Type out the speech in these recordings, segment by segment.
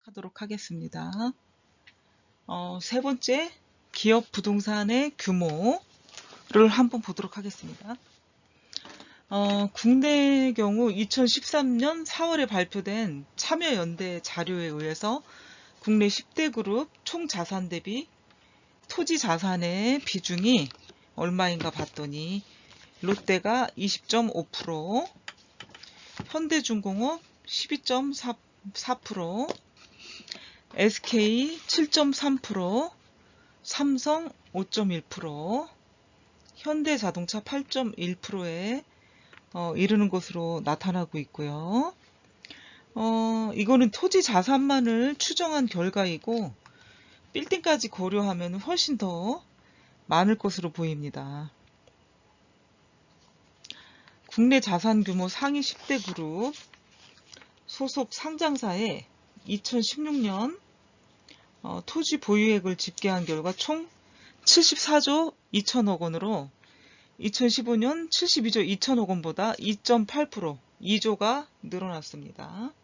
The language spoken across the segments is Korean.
하도록 하겠습니다. 세 번째, 기업 부동산의 규모를 한번 보도록 하겠습니다. 국내의 경우 2013년 4월에 발표된 참여연대 자료에 의해서 국내 10대 그룹 총 자산 대비 토지 자산의 비중이 얼마인가 봤더니 롯데가 20.5%, 현대중공업 12.4%, SK 7.3%, 삼성 5.1%, 현대자동차 8.1%에 이르는 것으로 나타나고 있고요. 이거는 토지 자산만을 추정한 결과이고 빌딩까지 고려하면 훨씬 더 많을 것으로 보입니다. 국내 자산 규모 상위 10대 그룹 소속 상장사의 2016년 토지 보유액을 집계한 결과 총 74조 2천억 원으로 2015년 72조 2천억 원보다 2.8%, 2조가 늘어났습니다.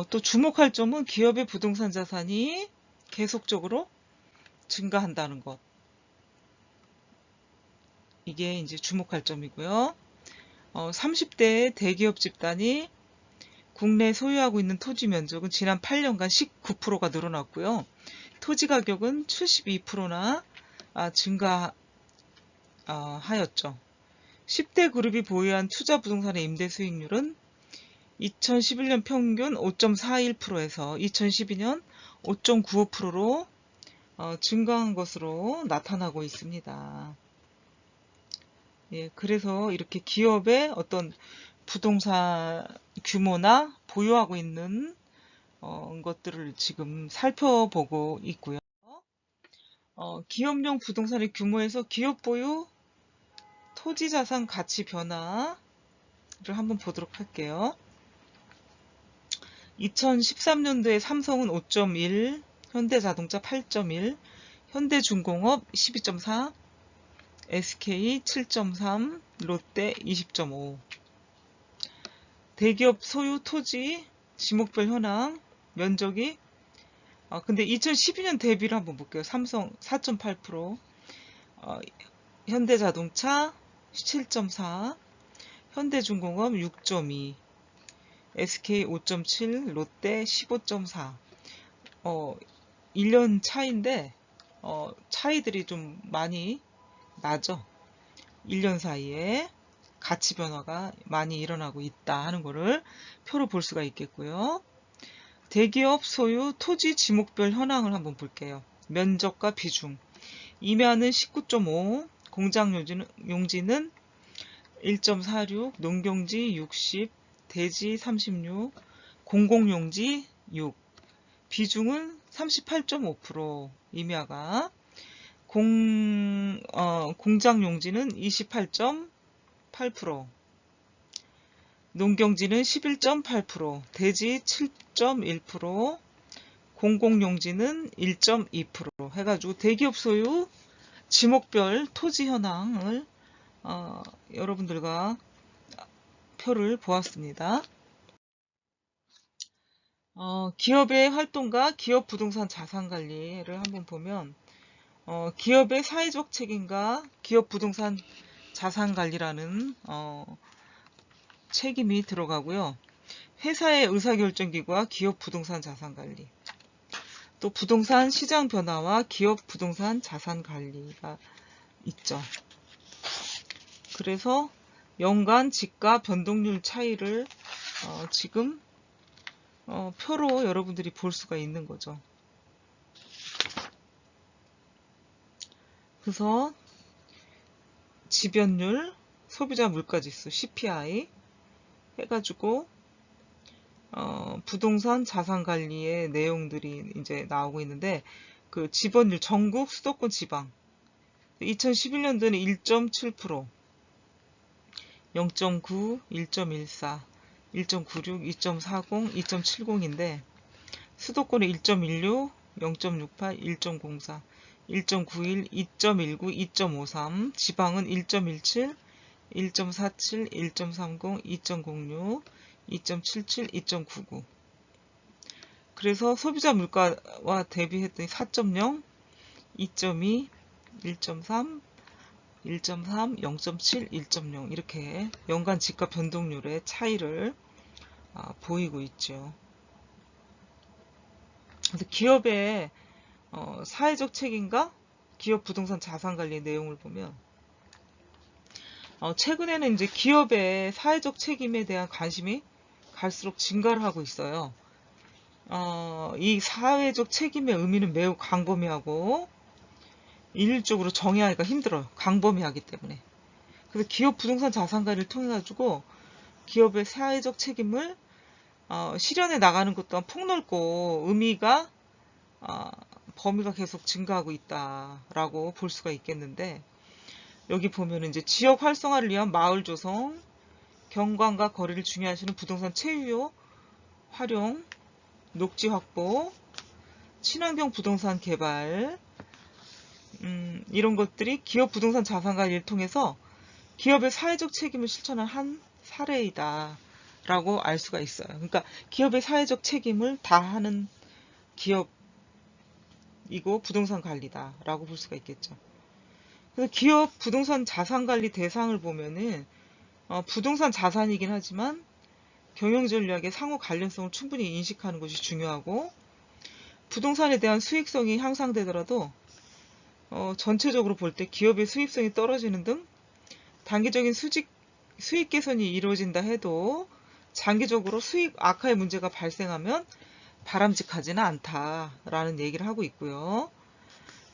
또 주목할 점은 기업의 부동산 자산이 계속적으로 증가한다는 것. 이게 이제 주목할 점이고요. 30대 대기업 집단이 국내에 소유하고 있는 토지 면적은 지난 8년간 19%가 늘어났고요. 토지 가격은 72%나 증가하였죠. 10대 그룹이 보유한 투자 부동산의 임대 수익률은 2011년 평균 5.41%에서 2012년 5.95%로 증가한 것으로 나타나고 있습니다. 예, 그래서 이렇게 기업의 어떤 부동산 규모나 보유하고 있는 것들을 지금 살펴보고 있고요. 기업용 부동산의 규모에서 기업 보유 토지 자산 가치 변화를 한번 보도록 할게요. 2013년도에 삼성은 5.1, 현대자동차 8.1, 현대중공업 12.4, SK 7.3, 롯데 20.5. 대기업 소유 토지 지목별 현황 면적이 근데 2012년 대비를 한번 볼게요. 삼성 4.8%, 현대자동차 7.4, 현대중공업 6.2, SK 5.7, 롯데 15.4. 1년 차인데 차이들이 좀 많이 나죠. 1년 사이에 가치 변화가 많이 일어나고 있다 하는 것을 표로 볼 수가 있겠고요. 대기업 소유 토지 지목별 현황을 한번 볼게요. 면적과 비중. 임야는 19.5, 공장 용지는 1.46, 농경지 60, 대지 36, 공공용지 6. 비중은 38.5%, 임야가. 공장 용지는 28.8%, 농경지는 11.8%, 대지 7.1%, 공공용지는 1.2% 해가지고 대기업 소유 지목별 토지 현황을 여러분들과 표를 보았습니다. 기업의 활동과 기업 부동산 자산 관리를 한번 보면 기업의 사회적 책임과 기업 부동산 자산 관리라는 책임이 들어가고요. 회사의 의사결정기구와 기업 부동산 자산 관리, 또 부동산 시장 변화와 기업 부동산 자산 관리가 있죠. 그래서 연간 지가 변동률 차이를 지금 표로 여러분들이 볼 수가 있는 거죠. 그래서 지변율, 소비자 물가지수 CPI 해가지고 부동산 자산 관리의 내용들이 이제 나오고 있는데 그 지번율 전국 수도권 지방 2011년도에는 1.7%, 0.9, 1.14, 1.96, 2.40, 2.70인데 수도권은 1.16, 0.68, 1.04, 1.91, 2.19, 2.53, 지방은 1.17, 1.47, 1.30, 2.06, 2.77, 2.99. 그래서 소비자 물가와 대비했더니 4.0, 2.2, 1.3, 1.3, 0.7, 1.0 이렇게 연간 집값 변동률의 차이를 보이고 있죠. 그래서 기업의 사회적 책임과 기업 부동산 자산 관리의 내용을 보면 최근에는 이제 기업의 사회적 책임에 대한 관심이 갈수록 증가를 하고 있어요. 이 사회적 책임의 의미는 매우 광범위하고 일률적으로 정의하기가 힘들어요. 광범위하기 때문에. 그래서 기업 부동산 자산 관리를 통해 가지고 기업의 사회적 책임을 실현해 나가는 것 또한 폭넓고 의미가 범위가 계속 증가하고 있다라고 볼 수가 있겠는데, 여기 보면 이제 지역 활성화를 위한 마을 조성, 경관과 거리를 중요하시는 부동산 체유 활용, 녹지 확보, 친환경 부동산 개발, 이런 것들이 기업 부동산 자산 관리를 통해서 기업의 사회적 책임을 실천한 한 사례이다 라고 알 수가 있어요. 그러니까 기업의 사회적 책임을 다하는 기업이고 부동산 관리다 라고 볼 수가 있겠죠. 그래서 기업 부동산 자산 관리 대상을 보면은 부동산 자산이긴 하지만 경영 전략의 상호 관련성을 충분히 인식하는 것이 중요하고, 부동산에 대한 수익성이 향상되더라도 전체적으로 볼 때 기업의 수익성이 떨어지는 등 단기적인 수익 개선이 이루어진다 해도 장기적으로 수익 악화의 문제가 발생하면 바람직하지는 않다라는 얘기를 하고 있고요.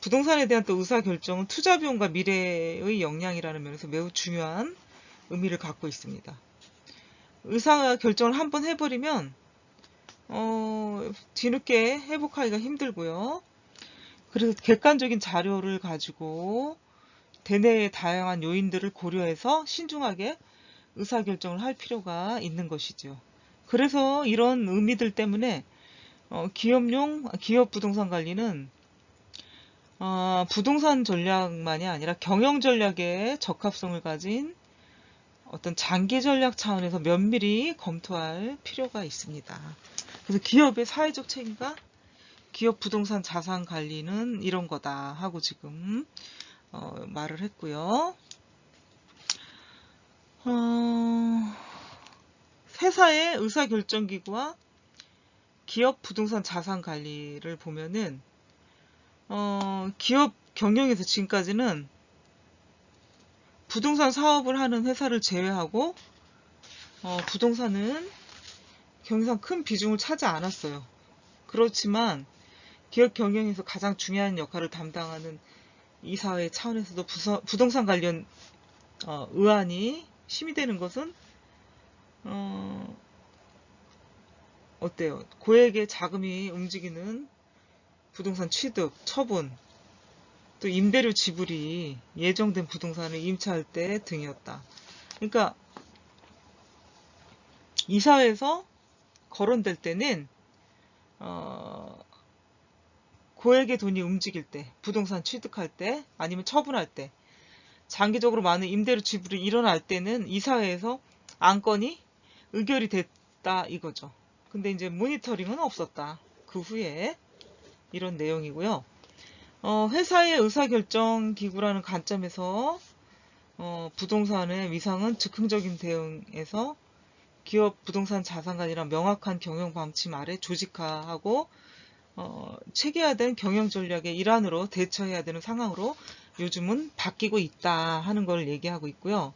부동산에 대한 또 의사결정은 투자 비용과 미래의 역량이라는 면에서 매우 중요한 의미를 갖고 있습니다. 의사결정을 한번 해버리면 뒤늦게 회복하기가 힘들고요. 그래서 객관적인 자료를 가지고 대내의 다양한 요인들을 고려해서 신중하게 의사결정을 할 필요가 있는 것이죠. 그래서 이런 의미들 때문에 기업 부동산 관리는 부동산 전략만이 아니라 경영 전략의 적합성을 가진 어떤 장기 전략 차원에서 면밀히 검토할 필요가 있습니다. 그래서 기업의 사회적 책임과 기업 부동산 자산 관리는 이런 거다 하고 지금 말을 했고요. 회사의 의사결정기구와 기업 부동산 자산 관리를 보면은 기업 경영에서 지금까지는 부동산 사업을 하는 회사를 제외하고 부동산은 경영상 큰 비중을 차지 않았어요. 그렇지만 기업 경영에서 가장 중요한 역할을 담당하는 이사회 차원에서도 부동산 관련 의안이 심의되는 것은 어때요? 고액의 자금이 움직이는 부동산 취득, 처분, 또 임대료 지불이 예정된 부동산을 임차할 때 등이었다. 그러니까 이사회에서 거론될 때는 고액의 돈이 움직일 때, 부동산 취득할 때, 아니면 처분할 때, 장기적으로 많은 임대료 지불이 일어날 때는 이사회에서 안건이 의결이 됐다 이거죠. 근데 이제 모니터링은 없었다. 그 후에 이런 내용이고요. 회사의 의사결정 기구라는 관점에서 부동산의 위상은 즉흥적인 대응에서 기업 부동산 자산관리란 명확한 경영 방침 아래 조직화하고 체계화된 경영 전략의 일환으로 대처해야 되는 상황으로 요즘은 바뀌고 있다 하는 걸 얘기하고 있고요.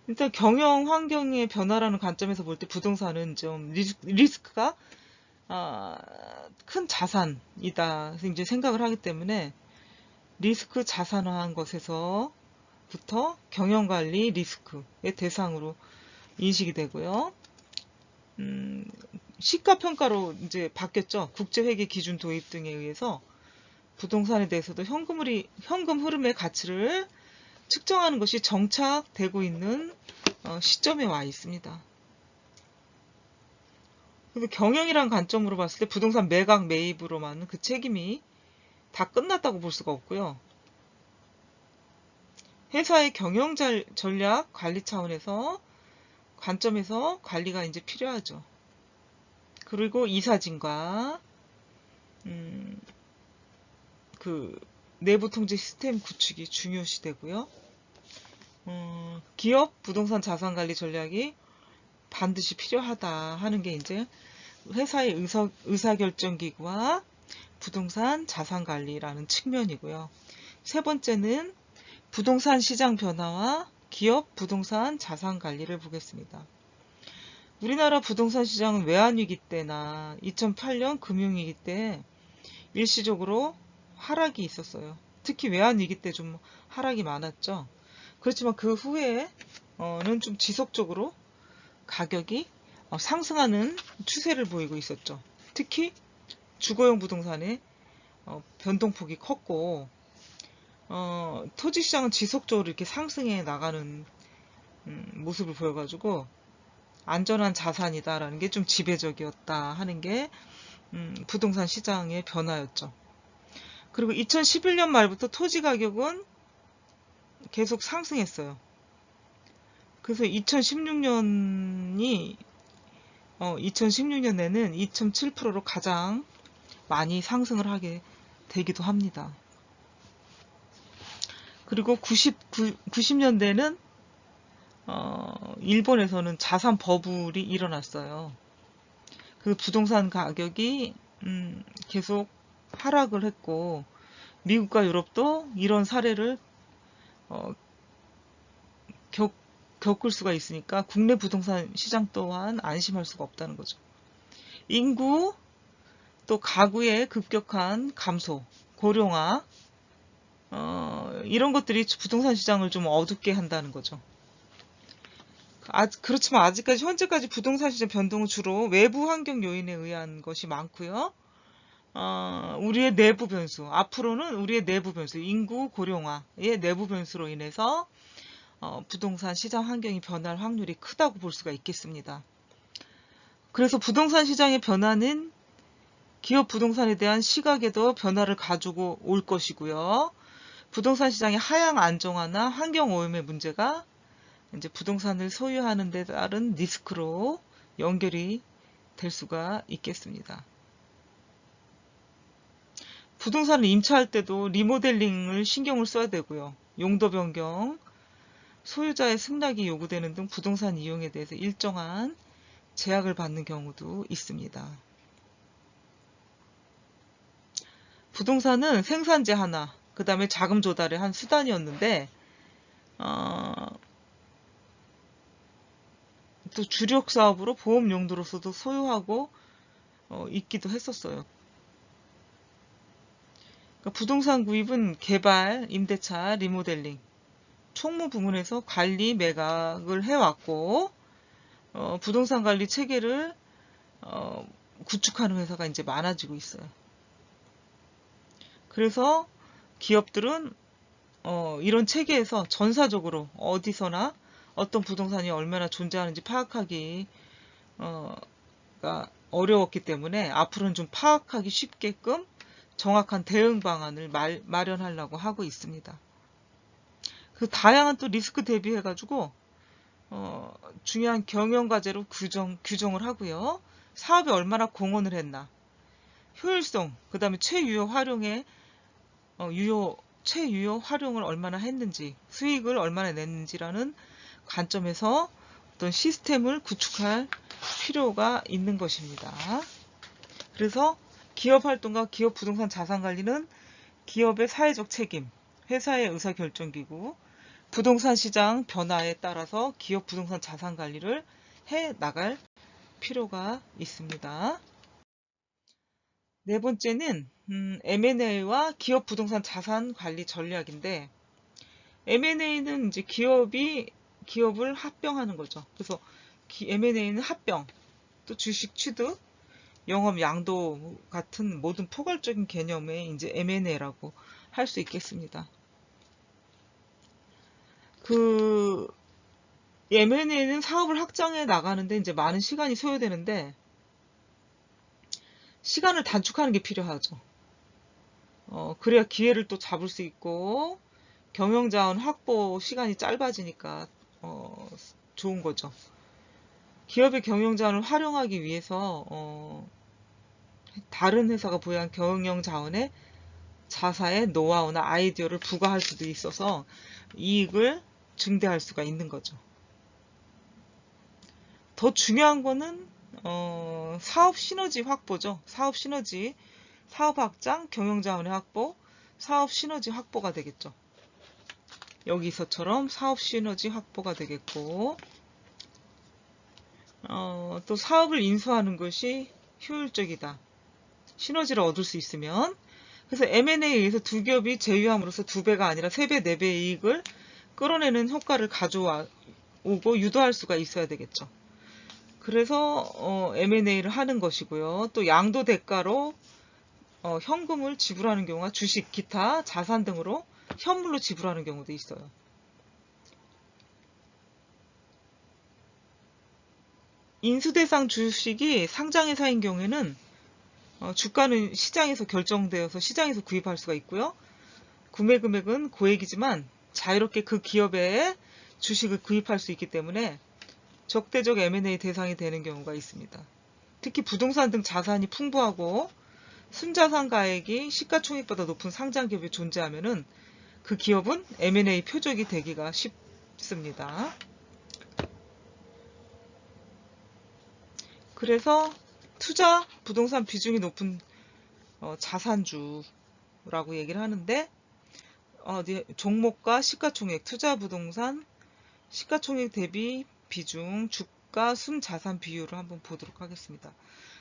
일단 경영 환경의 변화라는 관점에서 볼 때 부동산은 좀 리스크가 큰 자산이다 이제 생각을 하기 때문에 리스크 자산화한 것에서부터 경영관리 리스크의 대상으로 인식이 되고요. 시가평가로 이제 바뀌었죠. 국제회계 기준 도입 등에 의해서 부동산에 대해서도 현금 흐름의 가치를 측정하는 것이 정착되고 있는 시점에 와 있습니다. 그래서 경영이란 관점으로 봤을 때 부동산 매각 매입으로만 그 책임이 다 끝났다고 볼 수가 없고요. 회사의 경영 전략 관리 차원에서 관점에서 관리가 이제 필요하죠. 그리고 이사진과 그 내부 통제 시스템 구축이 중요시 되고요. 기업 부동산 자산 관리 전략이 반드시 필요하다 하는 게 이제 회사의 의사결정기구와 부동산 자산 관리라는 측면이고요. 세 번째는 부동산 시장 변화와 기업 부동산 자산 관리를 보겠습니다. 우리나라 부동산 시장은 외환위기 때나 2008년 금융위기 때 일시적으로 하락이 있었어요. 특히 외환위기 때 좀 하락이 많았죠. 그렇지만 그 후에는 좀 지속적으로 가격이 상승하는 추세를 보이고 있었죠. 특히 주거용 부동산의 변동폭이 컸고 토지시장은 지속적으로 이렇게 상승해 나가는 모습을 보여가지고 안전한 자산이다라는 게 좀 지배적이었다 하는 게 부동산 시장의 변화였죠. 그리고 2011년 말부터 토지 가격은 계속 상승했어요. 그래서 2016년에는 2.7%로 가장 많이 상승을 하게 되기도 합니다. 그리고 90년대는 일본에서는 자산 버블이 일어났어요. 그 부동산 가격이 계속 하락을 했고 미국과 유럽도 이런 사례를 겪을 수가 있으니까 국내 부동산 시장 또한 안심할 수가 없다는 거죠. 인구, 또 가구의 급격한 감소, 고령화, 이런 것들이 부동산 시장을 좀 어둡게 한다는 거죠. 그렇지만 아직까지 현재까지 부동산 시장 변동은 주로 외부 환경 요인에 의한 것이 많고요. 우리의 내부 변수, 앞으로는 우리의 내부 변수, 인구 고령화의 내부 변수로 인해서 부동산 시장 환경이 변할 확률이 크다고 볼 수가 있겠습니다. 그래서 부동산 시장의 변화는 기업 부동산에 대한 시각에도 변화를 가지고 올 것이고요. 부동산 시장의 하향 안정화나 환경 오염의 문제가 이제 부동산을 소유하는 데 따른 리스크로 연결이 될 수가 있겠습니다. 부동산을 임차할 때도 리모델링을 신경을 써야 되고요. 용도 변경, 소유자의 승낙이 요구되는 등 부동산 이용에 대해서 일정한 제약을 받는 경우도 있습니다. 부동산은 생산재 하나, 그 다음에 자금 조달의 한 수단이었는데 또 주력 사업으로 보험 용도로서도 소유하고 있기도 했었어요. 그러니까 부동산 구입은 개발, 임대차, 리모델링, 총무 부문에서 관리, 매각을 해왔고 부동산 관리 체계를 구축하는 회사가 이제 많아지고 있어요. 그래서 기업들은 이런 체계에서 전사적으로 어디서나 어떤 부동산이 얼마나 존재하는지 파악하기 어려웠기 때문에 앞으로는 좀 파악하기 쉽게끔 정확한 대응 방안을 마련하려고 하고 있습니다. 그 다양한 또 리스크 대비해가지고 중요한 경영 과제로 규정을 하고요. 사업에 얼마나 공헌을 했나, 효율성, 그 다음에 최유효 활용을 얼마나 했는지, 수익을 얼마나 냈는지라는 관점에서 어떤 시스템을 구축할 필요가 있는 것입니다. 그래서 기업 활동과 기업 부동산 자산 관리는 기업의 사회적 책임, 회사의 의사결정기구, 부동산 시장 변화에 따라서 기업 부동산 자산 관리를 해 나갈 필요가 있습니다. 네 번째는 M&A와 기업 부동산 자산 관리 전략인데, M&A는 이제 기업을 합병하는 거죠. 그래서 M&A는 합병, 또 주식 취득, 영업 양도 같은 모든 포괄적인 개념의 이제 M&A라고 할 수 있겠습니다. 그 M&A는 사업을 확장해 나가는데 이제 많은 시간이 소요되는데 시간을 단축하는 게 필요하죠. 그래야 기회를 또 잡을 수 있고 경영자원 확보 시간이 짧아지니까 좋은 거죠. 기업의 경영자원을 활용하기 위해서 다른 회사가 보유한 경영자원에 자사의 노하우나 아이디어를 부과할 수도 있어서 이익을 증대할 수가 있는 거죠. 더 중요한 거는 사업 시너지 확보죠. 사업 시너지, 사업 확장, 경영자원의 확보, 사업 시너지 확보가 되겠죠. 여기서처럼 사업 시너지 확보가 되겠고, 또 사업을 인수하는 것이 효율적이다. 시너지를 얻을 수 있으면. 그래서 M&A에 의해서 두 기업이 제휴함으로써 2배가 아니라 3배, 4배의 이익을 끌어내는 효과를 가져오고 유도할 수가 있어야 되겠죠. 그래서 M&A를 하는 것이고요. 또 양도 대가로 현금을 지불하는 경우가 주식, 기타, 자산 등으로 현물로 지불하는 경우도 있어요. 인수대상 주식이 상장회사인 경우에는 주가는 시장에서 결정되어서 시장에서 구입할 수가 있고요. 구매 금액은 고액이지만 자유롭게 그 기업의 주식을 구입할 수 있기 때문에 적대적 M&A 대상이 되는 경우가 있습니다. 특히 부동산 등 자산이 풍부하고 순자산 가액이 시가총액보다 높은 상장기업이 존재하면은 그 기업은 M&A 표적이 되기가 쉽습니다. 그래서 투자 부동산 비중이 높은 자산주라고 얘기를 하는데 종목과 시가총액, 투자 부동산 시가총액 대비 비중, 주가 순자산 비율을 한번 보도록 하겠습니다.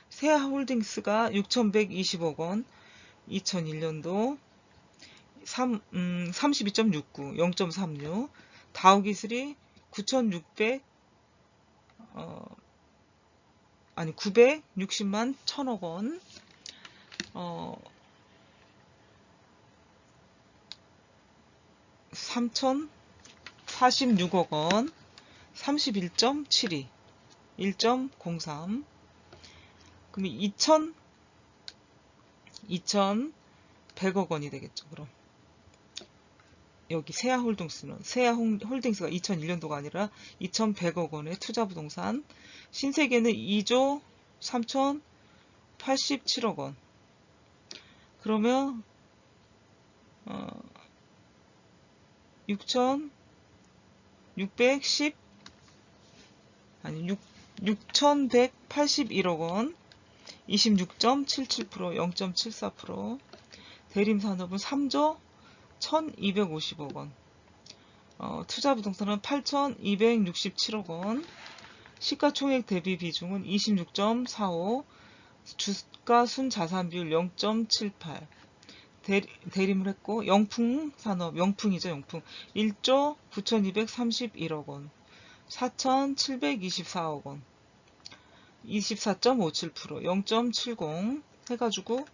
세아홀딩스가 6,120억 원, 2001년도 32.69, 0.36, 다우기술이 960만 1,000억 원, 3,046억 원, 31.72, 1.03. 그럼 2,100억 원이 되겠죠. 그럼 여기 세아홀딩스가 2001년도가 아니라 2,100억 원의 투자 부동산, 신세계는 2조 3,087억 원. 그러면 6,181억 원, 26.77%, 0.74%. 대림산업은 3조 1,250억 원. 투자 부동산은 8,267억 원. 시가총액 대비 비중은 26.45. 주가 순자산 비율 0.78. 대림을 했고, 영풍산업, 영풍이죠, 영풍. 1조 9,231억 원. 4,724억 원. 24.57%, 0.70 해가지고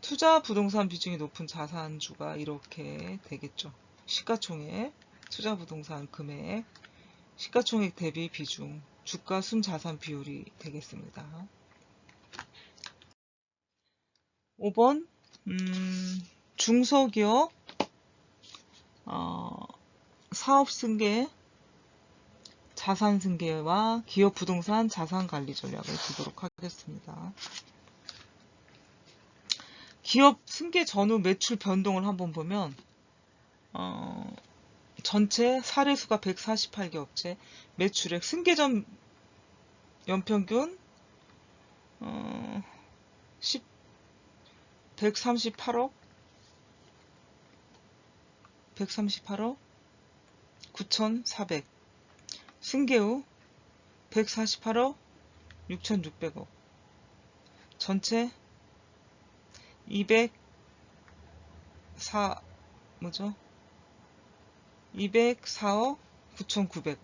투자 부동산 비중이 높은 자산주가 이렇게 되겠죠. 시가총액, 투자 부동산 금액, 시가총액 대비 비중, 주가 순자산 비율이 되겠습니다. 5번 중소기업 사업승계, 자산승계와 기업 부동산 자산관리 전략을 보도록 하겠습니다. 기업 승계 전후 매출 변동을 한번 보면 전체 사례수가 148개 업체, 매출액 승계 전 연평균 138억 9,400, 승계 후 148억 6,600억, 전체 204억 9,900.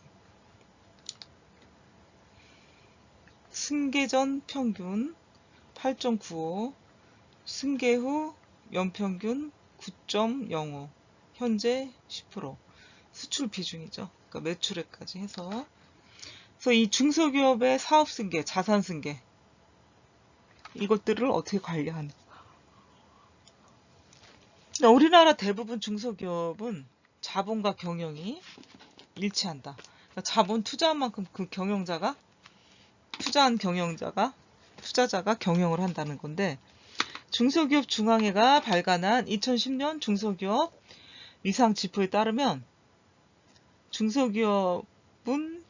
승계 전 평균 8.95, 승계 후 연평균 9.05, 현재 10%. 수출 비중이죠. 그러니까 매출액까지 해서. 그래서 이 중소기업의 사업 승계, 자산 승계, 이것들을 어떻게 관리하는? 우리나라 대부분 중소기업은 자본과 경영이 일치한다. 그러니까 자본 투자한 만큼 그 경영자가 투자자가 경영을 한다는 건데, 중소기업 중앙회가 발간한 2010년 중소기업 위상 지표에 따르면 중소기업은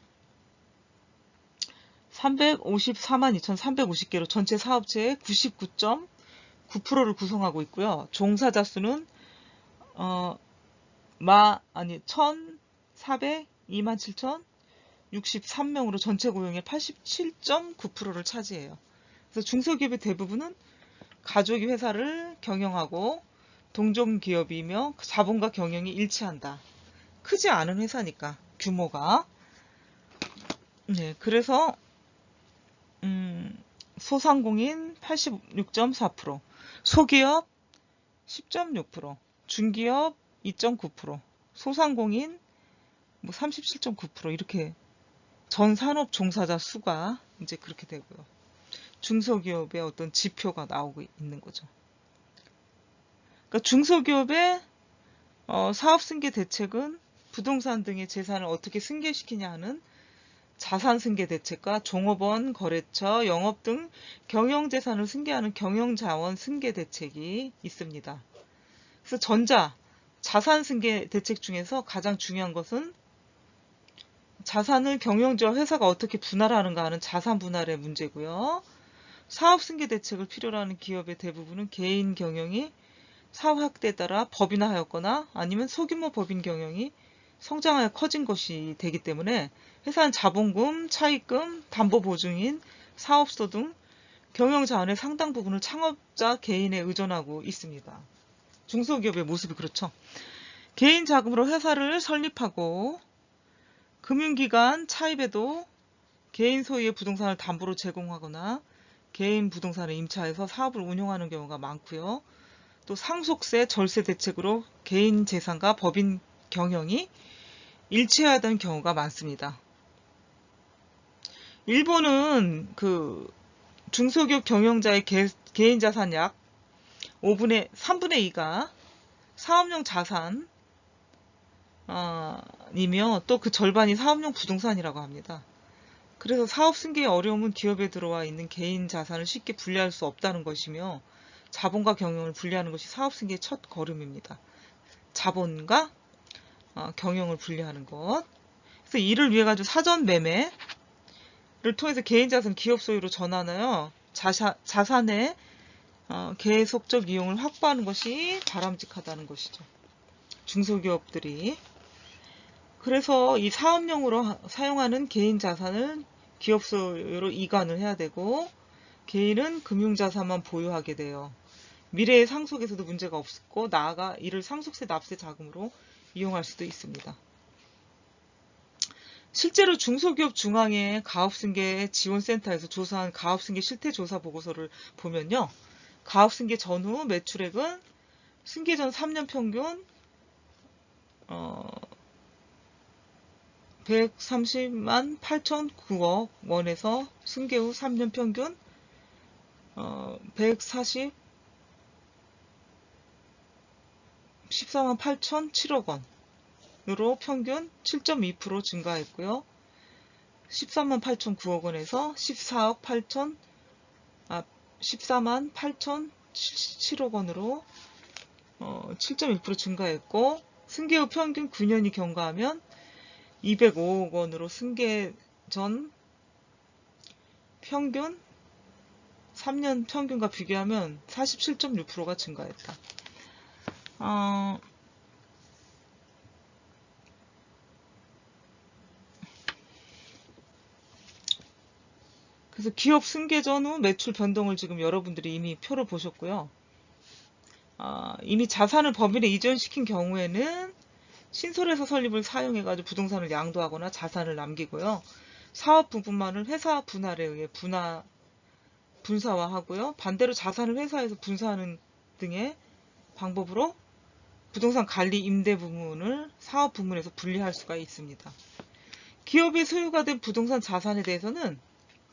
354만 2,350개로 전체 사업체의 99.9%를 구성하고 있고요. 종사자 수는 1,402만 7,063명으로 전체 고용의 87.9%를 차지해요. 그래서 중소기업의 대부분은 가족이 회사를 경영하고 동종기업이며 자본과 경영이 일치한다. 크지 않은 회사니까 규모가. 네, 그래서 소상공인 86.4%, 소기업 10.6%, 중기업 2.9%, 소상공인 37.9% 이렇게 전 산업 종사자 수가 이제 그렇게 되고요. 중소기업의 어떤 지표가 나오고 있는 거죠. 그러니까 중소기업의 사업 승계 대책은 부동산 등의 재산을 어떻게 승계시키냐 하는 자산 승계 대책과 종업원, 거래처, 영업 등 경영재산을 승계하는 경영자원 승계 대책이 있습니다. 그래서 자산 승계 대책 중에서 가장 중요한 것은 자산을 경영자와 회사가 어떻게 분할하는가 하는 자산 분할의 문제고요. 사업 승계 대책을 필요로 하는 기업의 대부분은 개인 경영이 사업 확대에 따라 법인화하였거나 아니면 소규모 법인 경영이 성장하여 커진 것이 되기 때문에 회사는 자본금, 차입금, 담보보증인, 사업소 등 경영자원의 상당 부분을 창업자 개인에 의존하고 있습니다. 중소기업의 모습이 그렇죠. 개인 자금으로 회사를 설립하고 금융기관 차입에도 개인 소유의 부동산을 담보로 제공하거나 개인 부동산에 임차해서 사업을 운영하는 경우가 많고요. 또 상속세, 절세 대책으로 개인 재산과 법인 경영이 일치하던 경우가 많습니다. 일본은 중소기업 경영자의 개인 자산 약 3분의 2가 사업용 자산이며 또 그 절반이 사업용 부동산이라고 합니다. 그래서 사업 승계의 어려움은 기업에 들어와 있는 개인 자산을 쉽게 분리할 수 없다는 것이며 자본과 경영을 분리하는 것이 사업 승계의 첫 걸음입니다. 자본과 경영을 분리하는 것. 그래서 이를 위해 가지고 사전 매매를 통해서 개인 자산 기업 소유로 전환하여 자산의 계속적 이용을 확보하는 것이 바람직하다는 것이죠. 중소기업들이. 그래서 이 사업용으로 사용하는 개인 자산을 기업 소유로 이관을 해야 되고 개인은 금융자산만 보유하게 돼요. 미래의 상속에서도 문제가 없고 나아가 이를 상속세 납세 자금으로 이용할 수도 있습니다. 실제로 중소기업 중앙회 가업승계 지원센터에서 조사한 가업승계 실태조사 보고서를 보면요. 가업승계 전후 매출액은 승계 전 3년 평균 130만 8,009억 원에서 승계 후 3년 평균 14만 8,007억 원으로 평균 7.2% 증가했고요. 14만 8,009억 원에서 14만 8,007억 원으로 7.1% 증가했고 승계 후 평균 9년이 경과하면 205억 원으로 승계 전 평균 3년 평균과 비교하면 47.6%가 증가했다. 그래서 기업 승계 전후 매출 변동을 지금 여러분들이 이미 표를 보셨고요. 이미 자산을 법인에 이전시킨 경우에는 신설회사 설립을 사용해가지고 부동산을 양도하거나 자산을 남기고요. 사업 부분만을 회사 분할에 의해 분사화하고요. 반대로 자산을 회사에서 분사하는 등의 방법으로 부동산 관리 임대 부문을 사업 부문에서 분리할 수가 있습니다. 기업의 소유가 된 부동산 자산에 대해서는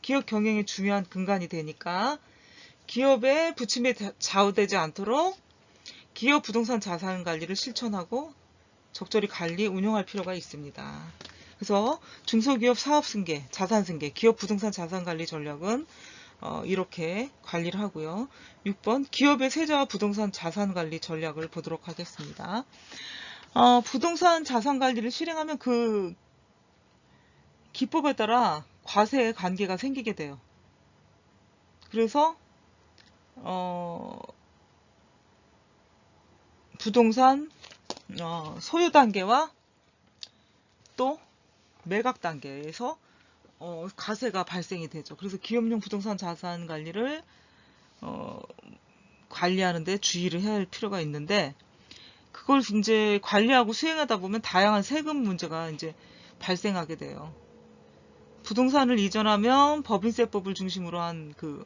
기업 경영의 중요한 근간이 되니까 기업의 부침에 좌우되지 않도록 기업 부동산 자산 관리를 실천하고 적절히 관리, 운영할 필요가 있습니다. 그래서 중소기업 사업승계, 자산승계, 기업 부동산 자산관리 전략은 이렇게 관리를 하고요. 6번 기업의 세제와 부동산 자산관리 전략을 보도록 하겠습니다. 부동산 자산관리를 실행하면 그 기법에 따라 과세의 관계가 생기게 돼요. 그래서 부동산 소유 단계와 또 매각 단계에서 과세가 발생이 되죠. 그래서 기업용 부동산 자산 관리를 관리하는데 주의를 해야 할 필요가 있는데, 그걸 이제 관리하고 수행하다 보면 다양한 세금 문제가 이제 발생하게 돼요. 부동산을 이전하면 법인세법을 중심으로 한 그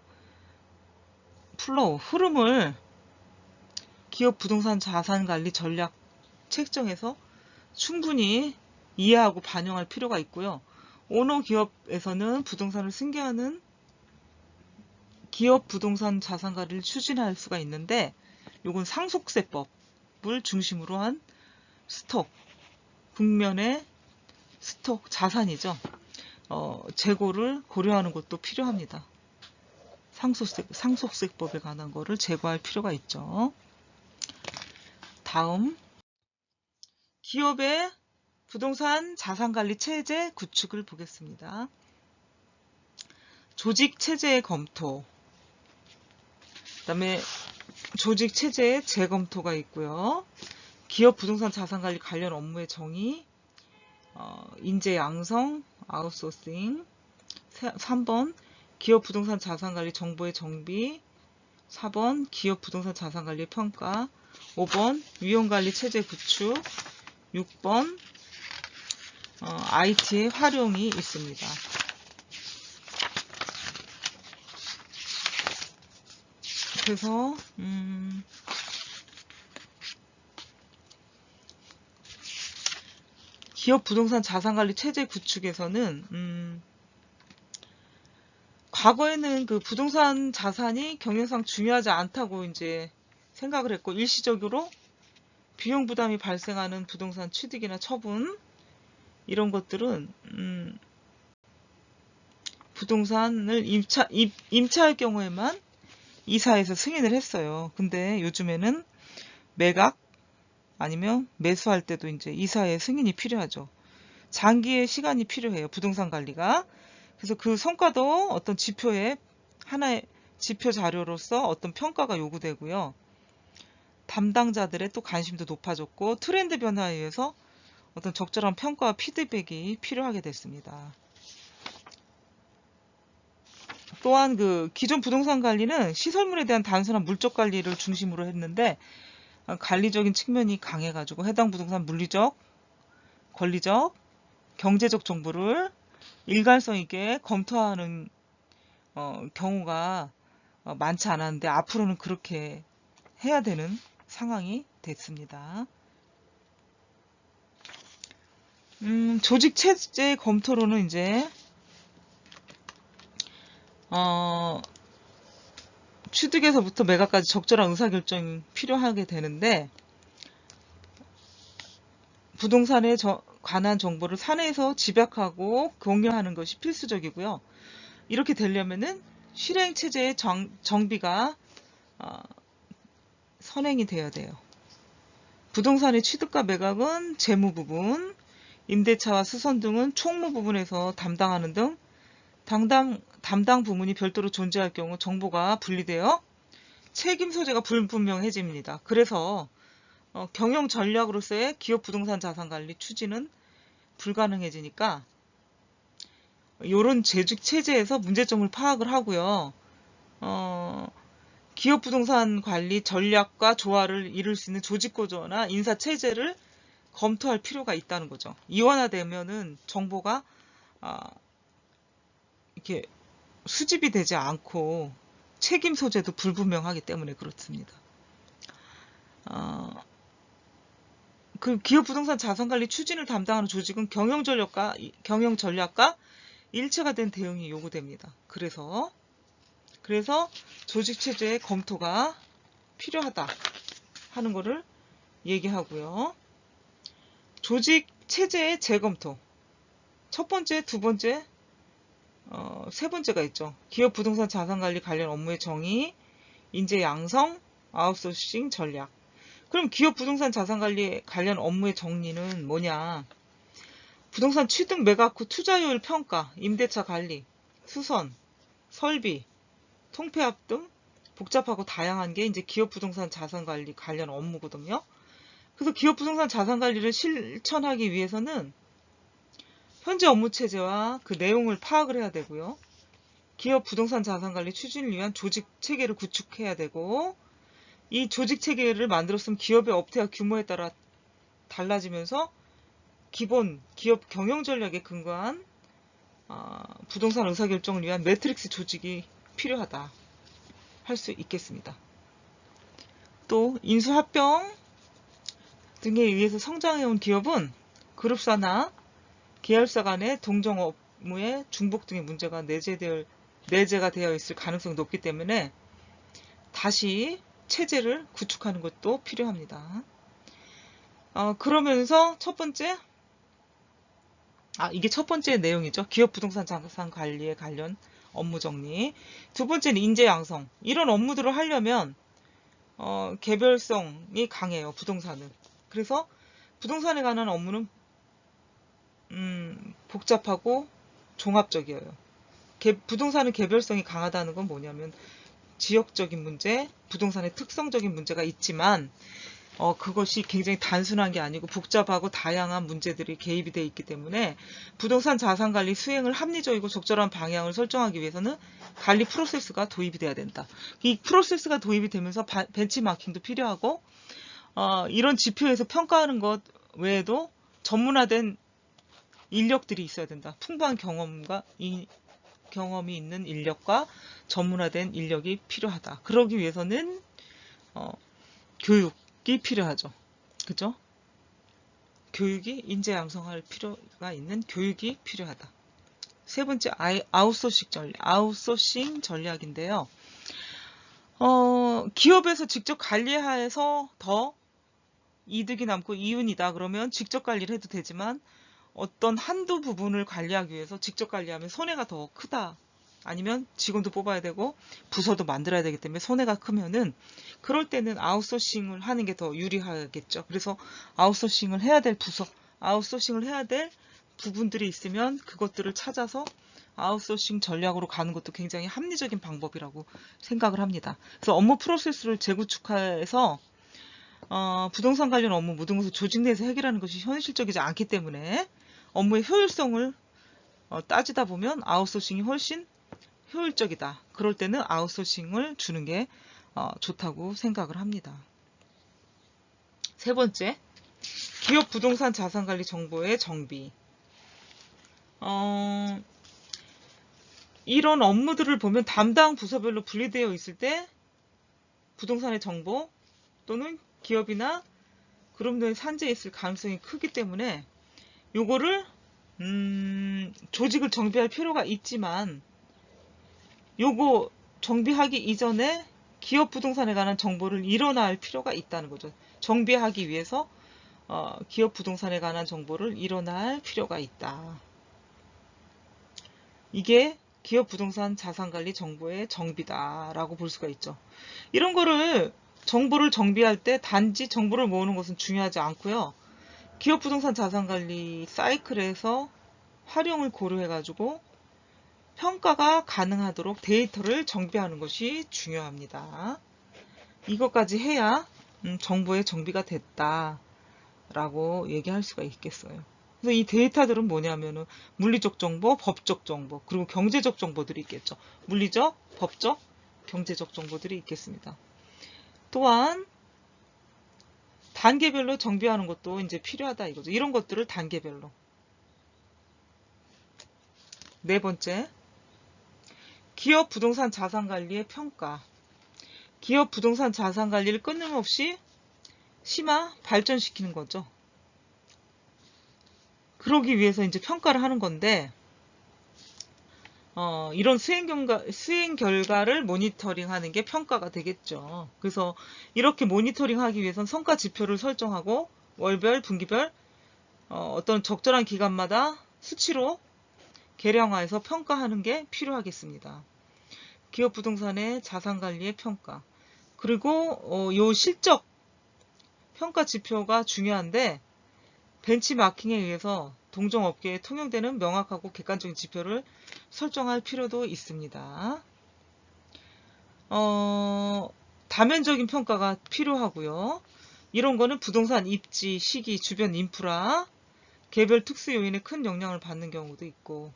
플로우, 흐름을 기업 부동산 자산 관리 전략 책정에서 충분히 이해하고 반영할 필요가 있고요. 오너 기업에서는 부동산을 승계하는 기업 부동산 자산 관리를 추진할 수가 있는데, 요건 상속세법을 중심으로 한 스톡, 국면의 스톡 자산이죠. 재고를 고려하는 것도 필요합니다. 상속세법에 관한 거를 제고할 필요가 있죠. 다음, 기업의 부동산 자산관리 체제 구축을 보겠습니다. 조직 체제의 검토, 그 다음에 조직 체제의 재검토가 있고요. 기업 부동산 자산관리 관련 업무의 정의, 인재 양성, 아웃소싱, 3번 기업 부동산 자산관리 정보의 정비, 4번 기업 부동산 자산관리 평가, 5번 위험관리 체제 구축, 6번 IT의 활용이 있습니다. 그래서 기업 부동산 자산관리 체제 구축에서는 과거에는 그 부동산 자산이 경영상 중요하지 않다고 이제 생각을 했고, 일시적으로 비용 부담이 발생하는 부동산 취득이나 처분, 이런 것들은 부동산을 임차할 경우에만 이사에서 승인을 했어요. 근데 요즘에는 매각 아니면 매수할 때도 이제 이사의 승인이 필요하죠. 장기의 시간이 필요해요, 부동산 관리가. 그래서 그 성과도 어떤 지표의 하나의 지표 자료로서 어떤 평가가 요구되고요. 담당자들의 또 관심도 높아졌고, 트렌드 변화에 의해서 어떤 적절한 평가와 피드백이 필요하게 됐습니다. 또한 그 기존 부동산 관리는 시설물에 대한 단순한 물적 관리를 중심으로 했는데, 관리적인 측면이 강해가지고 해당 부동산 물리적, 권리적, 경제적 정보를 일관성 있게 검토하는 경우가 많지 않았는데, 앞으로는 그렇게 해야 되는 상황이 됐습니다. 조직 체제 검토로는 이제 취득에서부터 매각까지 적절한 의사결정이 필요하게 되는데, 부동산에 관한 정보를 사내에서 집약하고 공유하는 것이 필수적이고요. 이렇게 되려면은 실행체제의 정비가 선행이 되어야 돼요. 부동산의 취득과 매각은 재무 부분, 임대차와 수선 등은 총무 부분에서 담당하는 등 담당 부문이 별도로 존재할 경우 정보가 분리되어 책임 소재가 불분명해집니다. 그래서 경영 전략으로서의 기업 부동산 자산 관리 추진은 불가능해지니까, 이런 재직 체제에서 문제점을 파악을 하고요. 기업 부동산 관리 전략과 조화를 이룰 수 있는 조직 구조나 인사 체제를 검토할 필요가 있다는 거죠. 이원화되면은 정보가 이렇게 수집이 되지 않고 책임 소재도 불분명하기 때문에 그렇습니다. 그 기업 부동산 자산 관리 추진을 담당하는 조직은 경영 전략과 일체가 된 대응이 요구됩니다. 그래서 조직 체제의 검토가 필요하다 하는 것을 얘기하고요. 조직 체제의 재검토. 첫 번째, 두 번째, 세 번째가 있죠. 기업 부동산 자산관리 관련 업무의 정의, 인재 양성, 아웃소싱 전략. 그럼 기업 부동산 자산관리 관련 업무의 정리는 뭐냐? 부동산 취득 매각 후 투자효율 평가, 임대차 관리, 수선, 설비, 통폐합 등 복잡하고 다양한 게 이제 기업 부동산 자산관리 관련 업무거든요. 그래서 기업 부동산 자산관리를 실천하기 위해서는 현재 업무 체제와 그 내용을 파악을 해야 되고요. 기업 부동산 자산관리 추진을 위한 조직 체계를 구축해야 되고, 이 조직 체계를 만들었으면 기업의 업태와 규모에 따라 달라지면서 기본 기업 경영 전략에 근거한 부동산 의사결정을 위한 매트릭스 조직이 필요하다 할 수 있겠습니다. 또 인수합병 등에 의해서 성장해온 기업은 그룹사나 계열사 간의 동종 업무의 중복 등의 문제가 내재가 되어 있을 가능성이 높기 때문에 다시 체제를 구축하는 것도 필요합니다. 그러면서 첫 번째, 이게 첫 번째 내용이죠. 기업 부동산 자산 관리에 관련 업무 정리. 두 번째는 인재 양성. 이런 업무들을 하려면 개별성이 강해요. 부동산은. 그래서 부동산에 관한 업무는 복잡하고 종합적이에요. 부동산은 개별성이 강하다는 건 뭐냐면 지역적인 문제, 부동산의 특성적인 문제가 있지만 그것이 굉장히 단순한 게 아니고 복잡하고 다양한 문제들이 개입이 되어 있기 때문에 부동산 자산관리 수행을 합리적이고 적절한 방향을 설정하기 위해서는 관리 프로세스가 도입이 돼야 된다. 이 프로세스가 도입이 되면서 벤치마킹도 필요하고 이런 지표에서 평가하는 것 외에도 전문화된 인력들이 있어야 된다. 풍부한 경험이 있는 인력과 전문화된 인력이 필요하다. 그러기 위해서는 교육이 필요하죠. 그죠? 교육이 인재 양성할 필요가 있는 교육이 필요하다. 세 번째 아웃소싱 전략인데요. 기업에서 직접 관리해서 더 이득이 남고 이윤이다. 그러면 직접 관리를 해도 되지만 어떤 한두 부분을 관리하기 위해서 직접 관리하면 손해가 더 크다. 아니면 직원도 뽑아야 되고 부서도 만들어야 되기 때문에 손해가 크면은 그럴 때는 아웃소싱을 하는 게 더 유리하겠죠. 그래서 아웃소싱을 해야 될 아웃소싱을 해야 될 부분들이 있으면 그것들을 찾아서 아웃소싱 전략으로 가는 것도 굉장히 합리적인 방법이라고 생각을 합니다. 그래서 업무 프로세스를 재구축해서 부동산 관련 업무 모든 것을 조직 내에서 해결하는 것이 현실적이지 않기 때문에 업무의 효율성을 따지다 보면 아웃소싱이 훨씬 효율적이다. 그럴 때는 아웃소싱을 주는 게 좋다고 생각을 합니다. 세 번째, 기업 부동산 자산관리 정보의 정비. 이런 업무들을 보면 담당 부서별로 분리되어 있을 때 부동산의 정보 또는 기업이나 그룹 내에 산재해 있을 가능성이 크기 때문에 요거를 조직을 정비할 필요가 있지만 요거 정비하기 이전에 기업 부동산에 관한 정보를 일어날 필요가 있다는 거죠. 정비하기 위해서 기업 부동산에 관한 정보를 일어날 필요가 있다. 이게 기업 부동산 자산관리 정보의 정비다라고 볼 수가 있죠. 이런 거를 정보를 정비할 때 단지 정보를 모으는 것은 중요하지 않고요. 기업 부동산 자산관리 사이클에서 활용을 고려해가지고 평가가 가능하도록 데이터를 정비하는 것이 중요합니다. 이것까지 해야 정보의 정비가 됐다라고 얘기할 수가 있겠어요. 그래서 이 데이터들은 뭐냐면은 물리적 정보, 법적 정보, 그리고 경제적 정보들이 있겠죠. 물리적, 법적, 경제적 정보들이 있겠습니다. 또한 단계별로 정비하는 것도 이제 필요하다 이거죠. 이런 것들을 단계별로. 네 번째, 기업 부동산 자산관리의 평가. 기업 부동산 자산관리를 끊임없이 심화 발전시키는 거죠. 그러기 위해서 이제 평가를 하는 건데 이런 수행 결과를 모니터링하는 게 평가가 되겠죠. 그래서 이렇게 모니터링하기 위해서는 성과 지표를 설정하고 월별, 분기별 어떤 적절한 기간마다 수치로 계량화해서 평가하는 게 필요하겠습니다. 기업 부동산의 자산관리의 평가. 그리고 요 실적 평가 지표가 중요한데 벤치마킹에 의해서 동종업계에 통용되는 명확하고 객관적인 지표를 설정할 필요도 있습니다. 다면적인 평가가 필요하고요. 이런 거는 부동산 입지, 시기, 주변 인프라, 개별 특수 요인에 큰 영향을 받는 경우도 있고,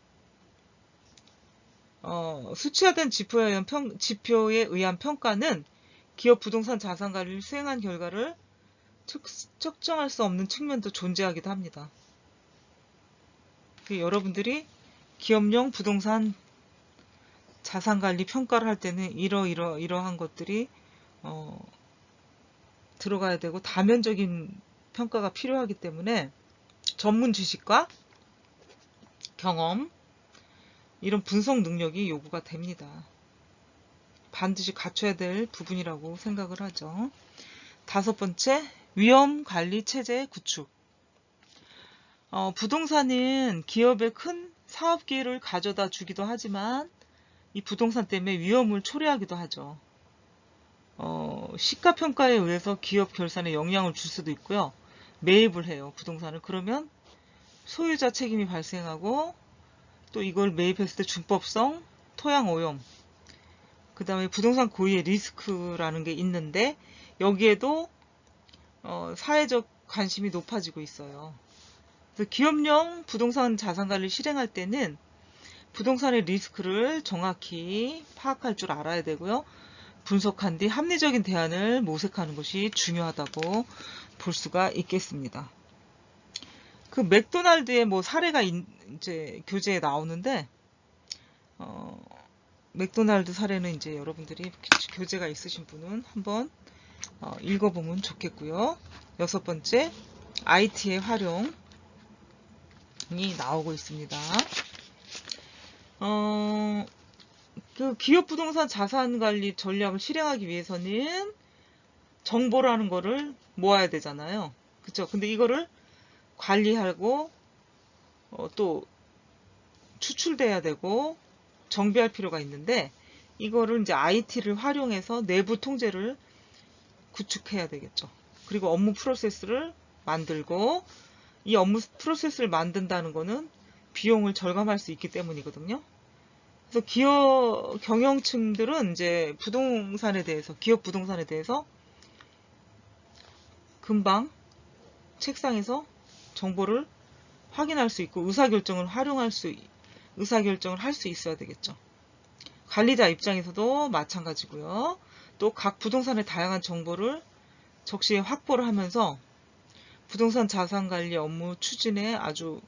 수치화된 지표에 의한 평가는 기업 부동산 자산 관리를 수행한 결과를 측정할 수 없는 측면도 존재하기도 합니다. 여러분들이 기업용 부동산 자산관리 평가를 할 때는 이러한 것들이 들어가야 되고 다면적인 평가가 필요하기 때문에 전문 지식과 경험, 이런 분석 능력이 요구가 됩니다. 반드시 갖춰야 될 부분이라고 생각을 하죠. 5번째, 위험 관리 체제 구축. 부동산은 기업에 큰 사업 기회를 가져다 주기도 하지만 이 부동산 때문에 위험을 초래하기도 하죠. 시가 평가에 의해서 기업 결산에 영향을 줄 수도 있고요. 매입을 해요, 부동산을. 그러면 소유자 책임이 발생하고 또 이걸 매입했을 때 준법성, 토양 오염, 그 다음에 부동산 고유의 리스크라는 게 있는데 여기에도 사회적 관심이 높아지고 있어요. 그래서 기업용 부동산 자산관리를 실행할 때는 부동산의 리스크를 정확히 파악할 줄 알아야 되고요. 분석한 뒤 합리적인 대안을 모색하는 것이 중요하다고 볼 수가 있겠습니다. 그 맥도날드의 사례가 이제 교재에 나오는데 맥도날드 사례는 이제 여러분들이 교재가 있으신 분은 한번 읽어보면 좋겠고요. 6번째, IT의 활용이 나오고 있습니다. 그 기업 부동산 자산 관리 전략을 실행하기 위해서는 정보라는 거를 모아야 되잖아요. 그쵸? 근데 이거를 관리하고 또 추출돼야 되고 정비할 필요가 있는데 이거를 이제 IT를 활용해서 내부 통제를 구축해야 되겠죠. 그리고 업무 프로세스를 만들고 이 업무 프로세스를 만든다는 거는 비용을 절감할 수 있기 때문이거든요. 그래서 기업 경영층들은 이제 부동산에 대해서, 기업 부동산에 대해서 금방 책상에서 정보를 확인할 수 있고 의사결정을 할 수 있어야 되겠죠. 관리자 입장에서도 마찬가지고요. 또 각 부동산의 다양한 정보를 적시에 확보를 하면서 부동산 자산관리 업무 추진에 아주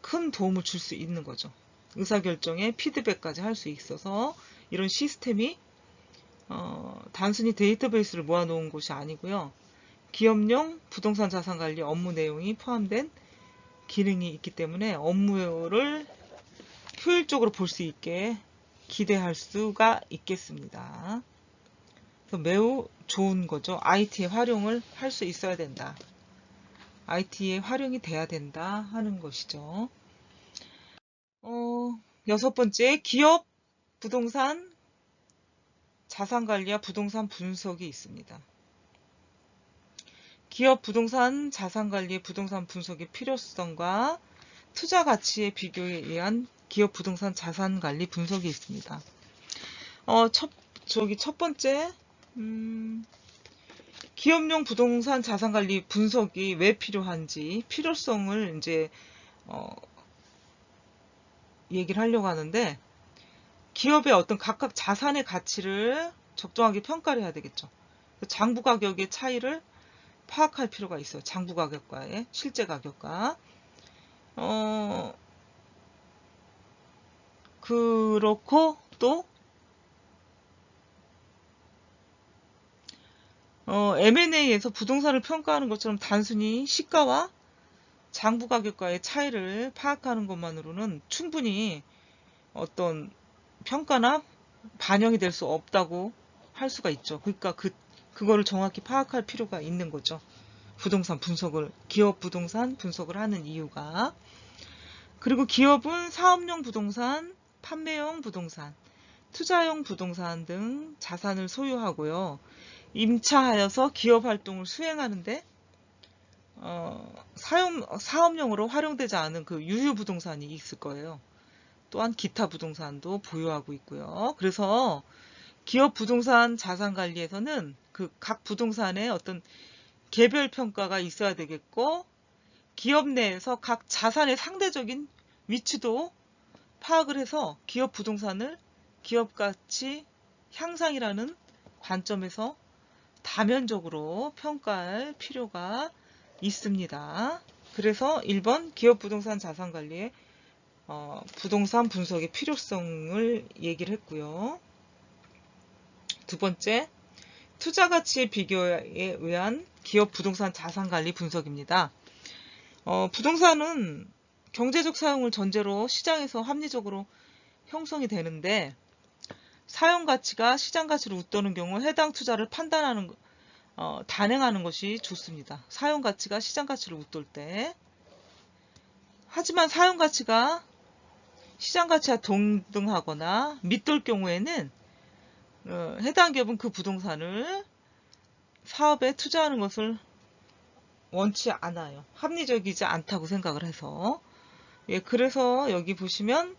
큰 도움을 줄 수 있는 거죠. 의사결정에 피드백까지 할 수 있어서 이런 시스템이 단순히 데이터베이스를 모아놓은 것이 아니고요. 기업용 부동산 자산관리 업무 내용이 포함된 기능이 있기 때문에 업무를 효율적으로 볼 수 있게 기대할 수가 있겠습니다. 그래서 매우 좋은 거죠. IT의 활용을 할 수 있어야 된다. IT의 활용이 돼야 된다 하는 것이죠. 6번째, 기업 부동산 자산관리와 부동산 분석이 있습니다. 기업 부동산 자산관리의 부동산 분석의 필요성과 투자 가치의 비교에 의한 기업 부동산 자산관리 분석이 있습니다. 첫 번째, 기업용 부동산 자산관리 분석이 왜 필요한지 필요성을 이제 얘기를 하려고 하는데 기업의 어떤 각각 자산의 가치를 적정하게 평가를 해야 되겠죠. 장부 가격의 차이를 파악할 필요가 있어요. 장부 가격과의 실제 가격과. 그렇고 또 M&A에서 부동산을 평가하는 것처럼 단순히 시가와 장부 가격과의 차이를 파악하는 것만으로는 충분히 어떤 평가나 반영이 될 수 없다고 할 수가 있죠. 그러니까 그거를 정확히 파악할 필요가 있는 거죠. 기업 부동산 분석을 하는 이유가. 그리고 기업은 사업용 부동산, 판매용 부동산, 투자용 부동산 등 자산을 소유하고요. 임차하여서 기업 활동을 수행하는데 사업용으로 활용되지 않은 그 유휴 부동산이 있을 거예요. 또한 기타 부동산도 보유하고 있고요. 그래서 기업 부동산 자산 관리에서는 그 각 부동산의 어떤 개별 평가가 있어야 되겠고, 기업 내에서 각 자산의 상대적인 위치도 파악을 해서 기업 부동산을 기업 가치 향상이라는 관점에서 다면적으로 평가할 필요가 있습니다. 그래서 1번 기업 부동산 자산 관리의 부동산 분석의 필요성을 얘기를 했고요. 두 번째, 투자 가치 비교에 의한 기업 부동산 자산 관리 분석입니다. 부동산은 경제적 사용을 전제로 시장에서 합리적으로 형성이 되는데, 사용 가치가 시장 가치를 웃도는 경우 해당 투자를 단행하는 것이 좋습니다. 사용 가치가 시장 가치를 웃돌 때. 하지만 사용 가치가 시장 가치와 동등하거나 밑돌 경우에는 해당 기업은 그 부동산을 사업에 투자하는 것을 원치 않아요. 합리적이지 않다고 생각을 해서. 그래서 여기 보시면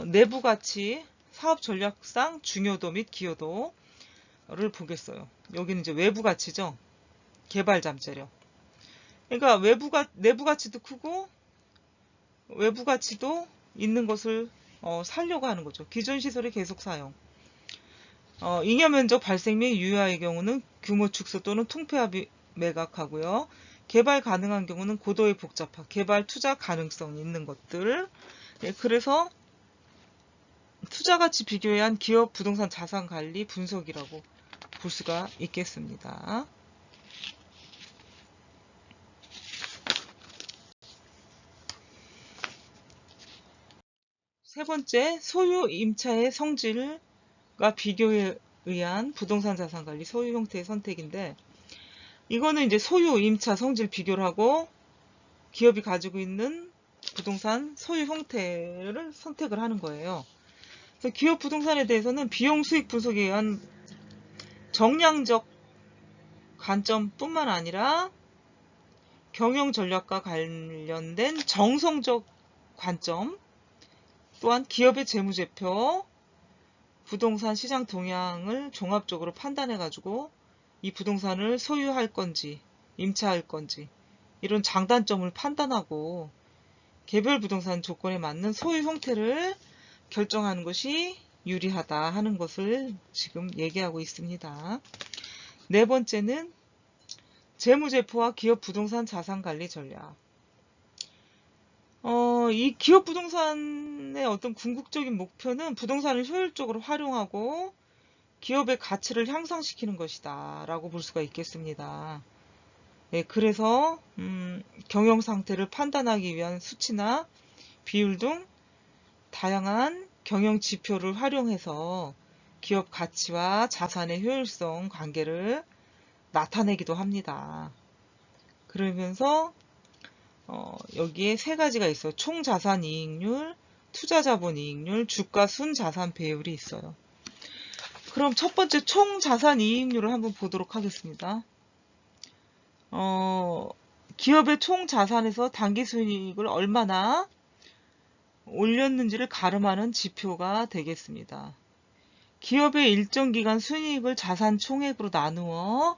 내부 가치, 사업 전략상 중요도 및 기여도를 보겠어요. 여기는 이제 외부 가치죠. 개발 잠재력. 그러니까 내부 가치도 크고 외부 가치도 있는 것을 살려고 하는 거죠. 기존 시설의 계속 사용. 잉여 면적 발생 및 유효화의 경우는 규모 축소 또는 통폐합 매각하고요. 개발 가능한 경우는 고도의 복잡화, 개발 투자 가능성이 있는 것들. 그래서 투자 가치 비교에 한 기업 부동산 자산 관리 분석이라고 볼 수가 있겠습니다. 세 번째, 소유 임차의 성질과 비교에 의한 부동산 자산 관리 소유 형태의 선택인데, 이거는 이제 소유 임차 성질 비교를 하고 기업이 가지고 있는 부동산 소유 형태를 선택을 하는 거예요. 그래서 기업 부동산에 대해서는 비용 수익 분석에 의한 정량적 관점뿐만 아니라 경영 전략과 관련된 정성적 관점, 또한 기업의 재무제표, 부동산 시장 동향을 종합적으로 판단해가지고 이 부동산을 소유할 건지 임차할 건지 이런 장단점을 판단하고 개별 부동산 조건에 맞는 소유 형태를 결정하는 것이 유리하다 하는 것을 지금 얘기하고 있습니다. 네 번째는 재무제표와 기업 부동산 자산 관리 전략. 이 기업 부동산의 어떤 궁극적인 목표는 부동산을 효율적으로 활용하고 기업의 가치를 향상시키는 것이다 라고 볼 수가 있겠습니다. 그래서 경영 상태를 판단하기 위한 수치나 비율 등 다양한 경영 지표를 활용해서 기업 가치와 자산의 효율성 관계를 나타내기도 합니다. 그러면서 여기에 세 가지가 있어요. 총자산이익률, 투자자본이익률, 주가순자산 배율이 있어요. 그럼 첫 번째 총자산이익률을 한번 보도록 하겠습니다. 기업의 총자산에서 당기순이익을 얼마나 올렸는지를 가름하는 지표가 되겠습니다. 기업의 일정 기간 순이익을 자산 총액으로 나누어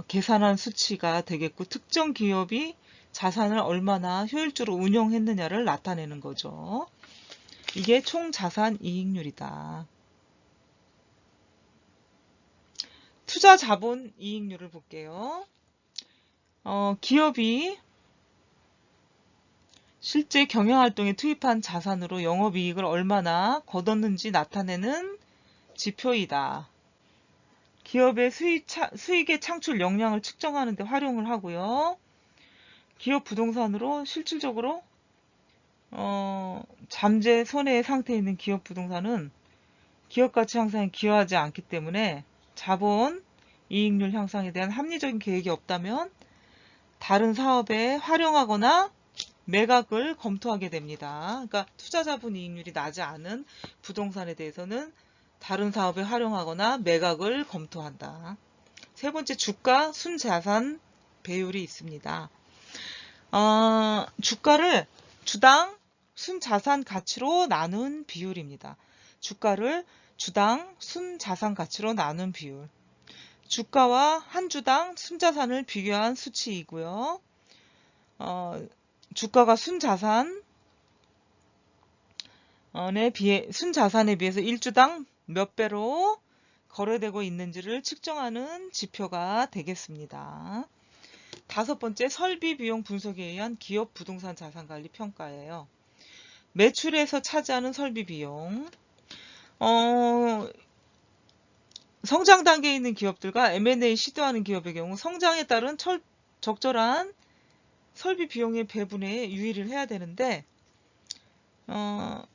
계산한 수치가 되겠고, 특정 기업이 자산을 얼마나 효율적으로 운영했느냐를 나타내는 거죠. 이게 총자산이익률이다. 투자자본이익률을 볼게요. 기업이 실제 경영활동에 투입한 자산으로 영업이익을 얼마나 거뒀는지 나타내는 지표이다. 기업의 수익의 창출 역량을 측정하는 데 활용을 하고요. 기업 부동산으로 실질적으로 잠재 손해 상태에 있는 기업 부동산은 기업 가치 향상에 기여하지 않기 때문에 자본 이익률 향상에 대한 합리적인 계획이 없다면 다른 사업에 활용하거나 매각을 검토하게 됩니다. 그러니까 투자자분 이익률이 나지 않은 부동산에 대해서는 다른 사업에 활용하거나 매각을 검토한다. 세 번째, 주가 순자산 배율이 있습니다. 주가를 주당 순자산 가치로 나눈 비율입니다. 주가를 주당 순자산 가치로 나눈 비율. 주가와 한 주당 순자산을 비교한 수치이고요. 주가가 순자산에 비해서 1주당 몇 배로 거래되고 있는지를 측정하는 지표가 되겠습니다. 다섯 번째, 설비 비용 분석에 의한 기업 부동산 자산관리 평가예요. 매출에서 차지하는 설비 비용. 성장 단계에 있는 기업들과 M&A 시도하는 기업의 경우 성장에 따른 적절한 설비 비용의 배분에 유의를 해야 되는데,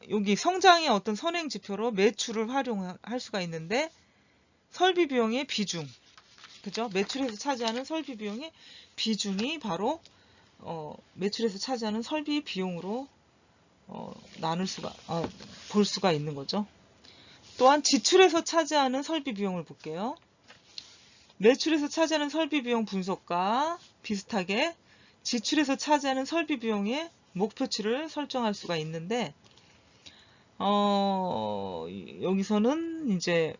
여기 성장의 어떤 선행 지표로 매출을 활용할 수가 있는데, 설비 비용의 비중, 그죠? 매출에서 차지하는 설비 비용의 비중이 바로 매출에서 차지하는 설비 비용으로 볼 수가 있는 거죠. 또한 지출에서 차지하는 설비 비용을 볼게요. 매출에서 차지하는 설비 비용 분석과 비슷하게 지출에서 차지하는 설비 비용의 목표치를 설정할 수가 있는데, 여기서는 이제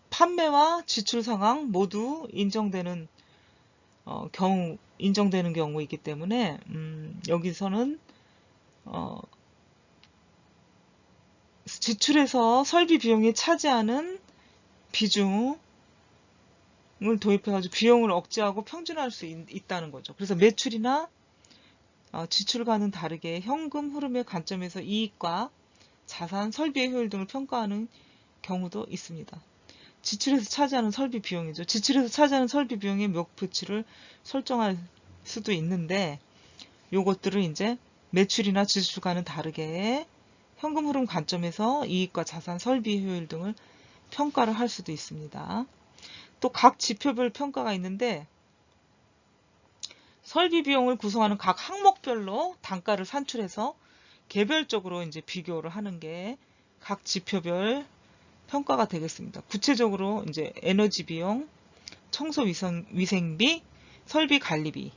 판매와 지출 상황 모두 인정되는 경우이기 때문에 여기서는 지출에서 설비 비용이 차지하는 비중을 도입해가지고 비용을 억제하고 평준화할 수 있다는 거죠. 그래서 매출이나 지출과는 다르게 현금 흐름의 관점에서 이익과 자산, 설비의 효율 등을 평가하는 경우도 있습니다. 지출에서 차지하는 설비 비용이죠. 지출에서 차지하는 설비 비용의 목표치를 설정할 수도 있는데, 요것들을 이제 매출이나 지출과는 다르게 현금 흐름 관점에서 이익과 자산, 설비 효율 등을 평가를 할 수도 있습니다. 또 각 지표별 평가가 있는데, 설비 비용을 구성하는 각 항목별로 단가를 산출해서 개별적으로 이제 비교를 하는 게 각 지표별 평가가 되겠습니다. 구체적으로 이제 에너지 비용, 청소 위생비, 설비 관리비,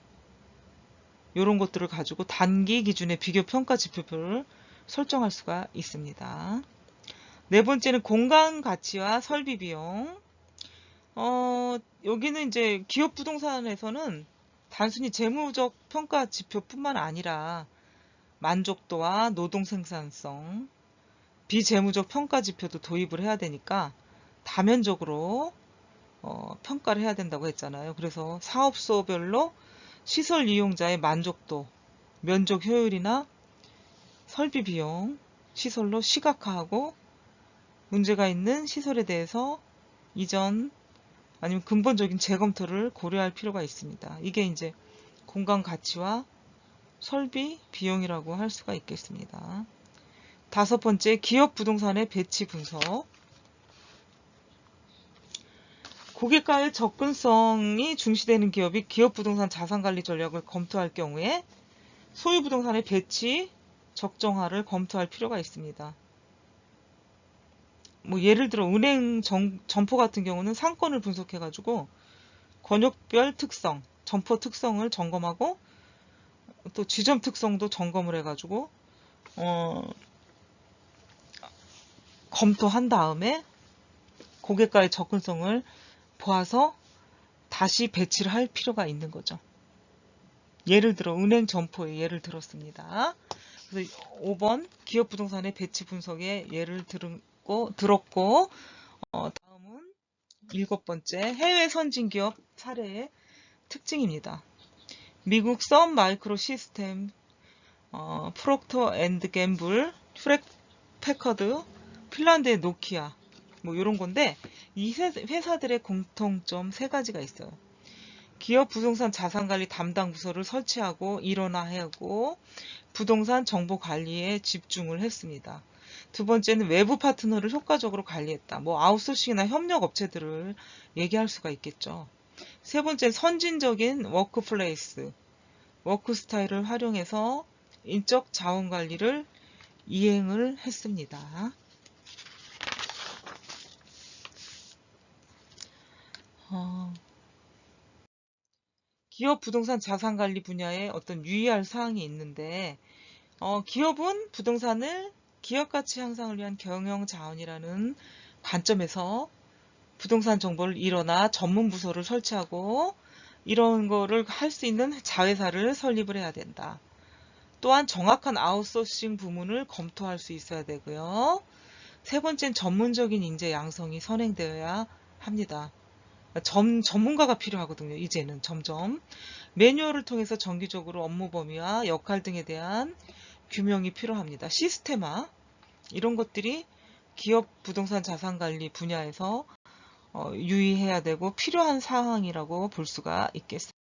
이런 것들을 가지고 단기 기준의 비교 평가 지표별을 설정할 수가 있습니다. 네 번째는 공간 가치와 설비 비용. 여기는 이제 기업 부동산에서는 단순히 재무적 평가 지표뿐만 아니라 만족도와 노동 생산성, 비재무적 평가 지표도 도입을 해야 되니까 다면적으로 평가를 해야 된다고 했잖아요. 그래서 사업소별로 시설 이용자의 만족도, 면적 효율이나 설비 비용, 시설로 시각화하고 문제가 있는 시설에 대해서 이전 아니면 근본적인 재검토를 고려할 필요가 있습니다. 이게 이제 공간 가치와 설비 비용이라고 할 수가 있겠습니다. 다섯 번째, 기업 부동산의 배치 분석. 고객과의 접근성이 중시되는 기업이 기업 부동산 자산관리 전략을 검토할 경우에 소유 부동산의 배치 적정화를 검토할 필요가 있습니다. 뭐 예를 들어 은행 점포 같은 경우는 상권을 분석해가지고 권역별 특성, 점포 특성을 점검하고 또 지점 특성도 점검을 해가지고 검토한 다음에 고객과의 접근성을 보아서 다시 배치를 할 필요가 있는 거죠. 예를 들어 은행 점포의 예를 들었습니다. 그래서 5번 기업 부동산의 배치 분석의 예를 들었고 다음은 7번째 해외 선진 기업 사례의 특징입니다. 미국 선 마이크로 시스템, 프록터 앤드 갬블, 휴렛 패커드, 핀란드의 노키아, 뭐 이런 건데 이 회사들의 공통점 세 가지가 있어요. 기업 부동산 자산관리 담당 부서를 설치하고 일원화하고 부동산 정보 관리에 집중을 했습니다. 두 번째는 외부 파트너를 효과적으로 관리했다. 뭐 아웃소싱이나 협력 업체들을 얘기할 수가 있겠죠. 세 번째, 선진적인 워크플레이스, 워크 스타일을 활용해서 인적 자원 관리를 이행을 했습니다. 기업 부동산 자산 관리 분야에 어떤 유의할 사항이 있는데, 기업은 부동산을 기업 가치 향상을 위한 경영 자원이라는 관점에서 부동산 정보를 일어나 전문 부서를 설치하고 이런 거를 할 수 있는 자회사를 설립을 해야 된다. 또한 정확한 아웃소싱 부문을 검토할 수 있어야 되고요. 세 번째는 전문적인 인재 양성이 선행되어야 합니다. 전문가가 필요하거든요. 이제는 점점. 매뉴얼을 통해서 정기적으로 업무 범위와 역할 등에 대한 규명이 필요합니다. 시스테마 이런 것들이 기업 부동산 자산 관리 분야에서 유의해야 되고 필요한 사항이라고 볼 수가 있겠습니다.